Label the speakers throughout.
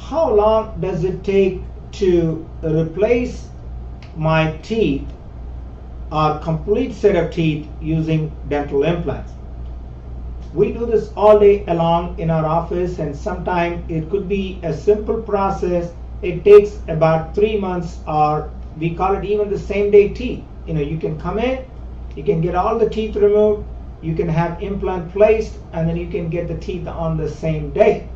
Speaker 1: how long does it take to replace my teeth or complete set of teeth using dental implants? We do this all day long in our office, and sometimes it could be a simple process. It takes about 3 months, or we call it even the same day teeth. You can come in, you can get all the teeth removed, you can have implant placed, and then you can get the teeth on the same day,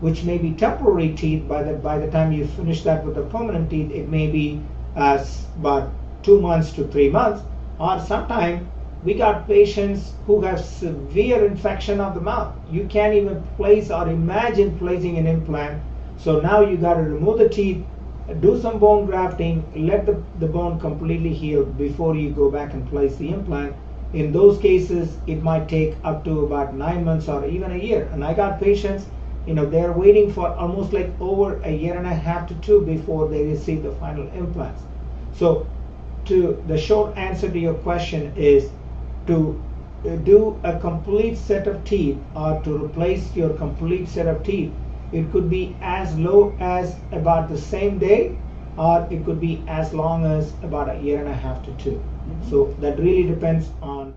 Speaker 1: which may be temporary teeth. By the time you finish that with the permanent teeth, it may be about 2 months to 3 months. Or sometimes we got patients who have severe infection of the mouth. You can't even place or imagine placing an implant. So now you got to remove the teeth, do some bone grafting, let the bone completely heal before you go back and place the implant. In those cases, it might take up to about 9 months or even a year. And I got patients, they're waiting for almost like over a year and a half to 2 before they receive the final implants. So the short answer to your question is, to do a complete set of teeth or to replace your complete set of teeth, it could be as low as about the same day, or it could be as long as about a year and a half to 2. So that really depends on